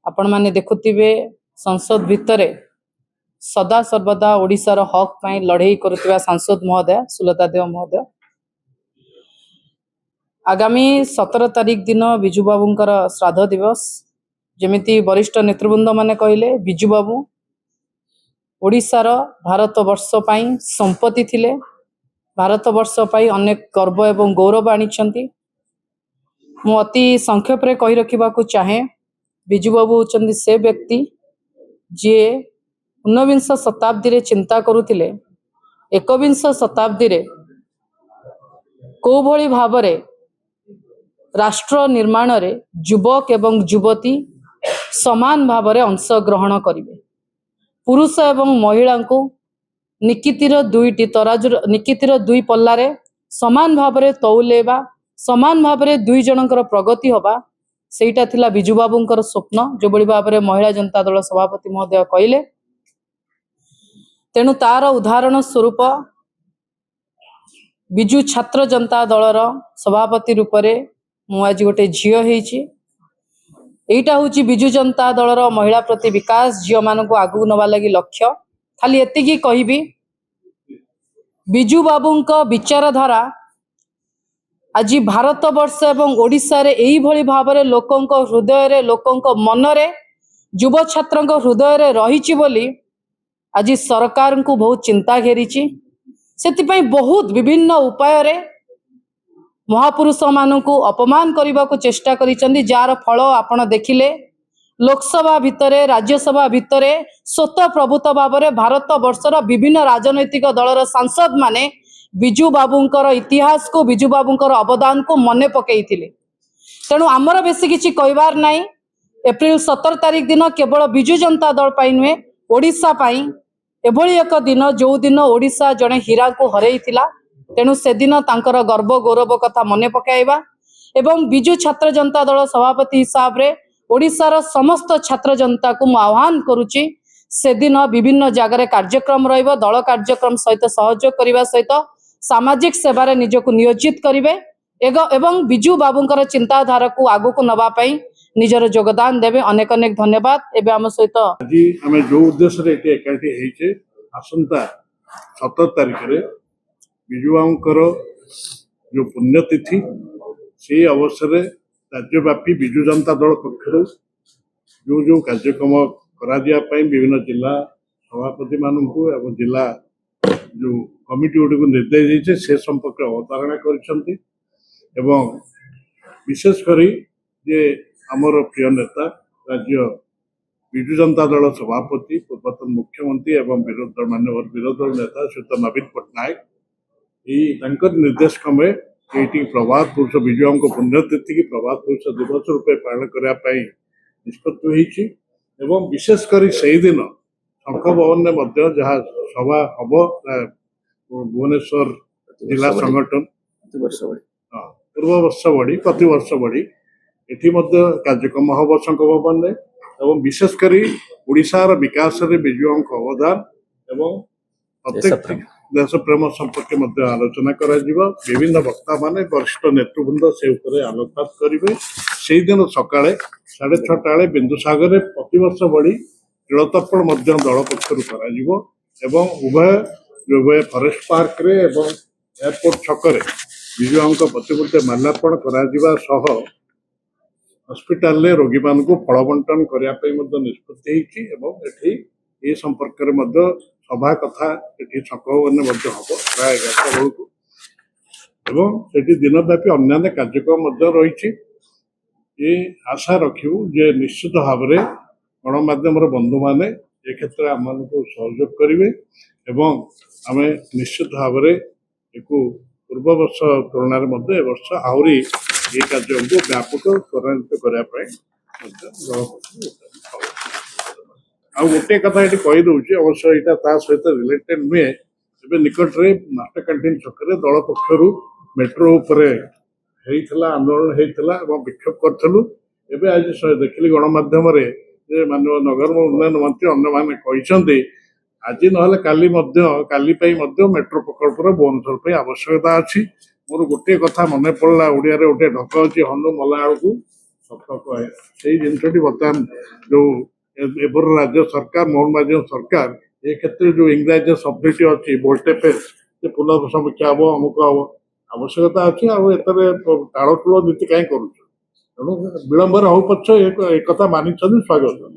आपण माने देखुथिबे संसद भितरे सदा सर्वदा ओडिशार हक पाई लड़ाई करुवा सांसद महोदय सुलता देव महोदय आगामी 17 तारीख दिन बिजू बाबूंकर श्राद्ध दिवस जमिति वरिष्ठ नेतृवृंद माने कहले बिजू बाबू ओडिशार भारत वर्ष पाई संपत्ति थिले भारत वर्ष पाई अनेक गर्व एवं गौरव आनिछंती मु अति संक्षेप रे कहि रखिबा को चाहे बिजू बाबू होचंदी से व्यक्ति जे 19 शताब्दी रे चिंता करुथिले 21 शताब्दी रे को भली भाबरे राष्ट्र निर्माण रे युवक एवं युवती समान भाबरे अंश ग्रहण करिवे पुरुष एवं महिला को निकितिर दुईटी तराजु निकितिर दुई पल्ला रे समान भाबरे तौलेबा समान भाबरे दुई जनकर प्रगति होबा सेटा थिला बिजू बाबूंकर स्वप्न जो बड़ी भाबरे महिला जनता दल सभापति महोदय कहले तेणु तार उदाहरण स्वरूप बिजू छात्र जनता दलर सभापति रूप में मु आज गोटे झील होईटा हूँ बिजू जनता दलर महिला प्रति विकास झील मान को आगू नवा लगी लक्ष्य खाली एतिकी कहबी बिजू बाबूंक विचारधारा आज भारत वर्ष एवं ओडिशा रे एई भली भाबरे लोकंक हृदय रे लोकंक मन रे युव छात्रंक हृदय रे रहिछि बोली आज सरकार को बहुत चिंता घेरी से बहुत विभिन्न उपाय रे महापुरुष मान को अपमान करने को चेष्टा करिसेंती जार फल आपण देखिले लोकसभा भितरे राज्यसभा भितरे स्वतः प्रभुत्व भाव में भारत वर्षर विभिन्न राजनैतिक दलर सांसद माने बिजू बाबूंकर इतिहास को बिजू बाबूंकर अवदान को मने पकईथिले तेणु आमर बेसी किछि कहबार नाही एप्रिल 17 तारीख दिन केवल बिजू जनता दल पाई नुहे ओडिशा पाई एभली एक दिन जो दिन ओडिशा जड़े हीरा को हरईथिला तेणु से दिन तांकर गर्व गौरव कथा मने पकाइबा एवं बिजू छात्र जनता दल सभापति हिसाब रे ओडिशार समस्त छात्र जनता को मु आह्वान करुची से दिन विभिन्न जगह कार्यक्रम रहिबो दल कार्यक्रम सहित सहयोग करने सहित सामाजिक सेवारे निजको नियोजित करिवे एवं बिजू बाबूंकर चिंताधारा को आगु को नबा पई निजर योगदान देवे अनेक अनेक धन्यवाद एबे हम सहित आज आम जो उद्देश्य रे एकाठी होइछे आसंता 17 तारिख रे बिजू बाबूंकर जो पुण्यतिथि से अवसर रे राज्यव्यापी बिजू जनता दल पक्षरु जो कार्यक्रम करा दिया पई विभिन्न जिला सभापति मानकु एवं जिला जो कमिटी गुड़ी को निर्देश देते से संपर्क अवतारणा करिसेंती एवं विशेष करी जे आमर प्रिय नेता राज्य बिजू जनता दल सभापति पूर्वतन मुख्यमंत्री एवं विरोध दल मान्यवर विरोध दल नेता श्री नवीन पट्टनायक निर्देश क्रमे ये प्रभात पुरुष बिजू को पुण्यतिथि की प्रभात पुरुष दिवस रूपे पालन करने निष्पत्ति एवं विशेषकर से दिन शंख भवन में जहाँ सभा हम भुवनेश्वर जिला संगठन पूर्व वर्ष बढ़ी प्रति वर्ष बढ़ी एटी कार्यक्रम हम शंख भवन में एवं विशेषकर ओडिशार विकास रे बिजू को अवदान एवं प्रत्येक देश प्रेम संपर्क आलोचना करा विभिन्न वक्ता माने वरिष्ठ नेतृवृंद से आलोकपात करेंगे से दिन सकाळे 6:30 बिंदुसागर प्रतिवर्ष बढ़ी तिलतर्पण दल पक्ष उभय फॉरेस्ट पार्क रे एवं एयरपोर्ट छकरे बिजू प्रतिमूर्ति माल्यार्पण कर हस्पिटाल रे रोगी मान को फल बंटन करने निष्पत्ति ये संपर्क में सभा कथा छक भवन हम प्राय 11 बेलू दिनव्यापी अन्य कार्यक्रम रही ये आशा रखू जे निश्चित भाव में गणमाध्यम बंधु मैंने ए क्षेत्र आम को सहयोग करेंगे एवं आम निश्चित भाव में पूर्व वर्ष तुलन में वर्ष आहरी ये कार्य को व्यापक त्वरान्वित करने आ गोटे कथा ये कहीदे अवश्य यहाँ सहित रिलेटेड नुहे ए निकट में मास्टर कैंटीन छक दल पक्षर मेट्रो आंदोलन होता विक्षोभ करूँ एवं आज देखिली गणमाध्यम मानव नगर उन्नयन मंत्री अन्य कहते आज ना काली मेट्रो प्रकल्पर भुवनेश्वर आवश्यकता अच्छी मोर गोटे कथा मन पड़ा ओडिया गोटे ढक अच्छी हनु मला को ସତର୍କ ସେଇ ଜିନିଷଟି ବର୍ତ୍ତମାନ ଯୋଉ ଏବେର ରାଜ୍ୟ ସରକାର ମୋହନ ମାଝୀ ସରକାର ଏ କ୍ଷେତ୍ରରେ ଯୋଉ ଇଂରାଜୀ ଶବ୍ଦଟି ଅଛି ଭୋଲ୍ଟେଫେସ୍ ସେ ପୁନଃ ସମୀକ୍ଷା ହବ ଅମୁକ ହବ ଆବଶ୍ୟକତା ଅଛି ଆଉ ଏଥିରେ ତାଳଟୁଳ ନୀତି କାହିଁ କରୁଛୁ ତେଣୁ ବିଳମ୍ବରେ ହଉ ପଛ ଏ କଥା ମାନିଛନ୍ତି ସ୍ୱାଗତ।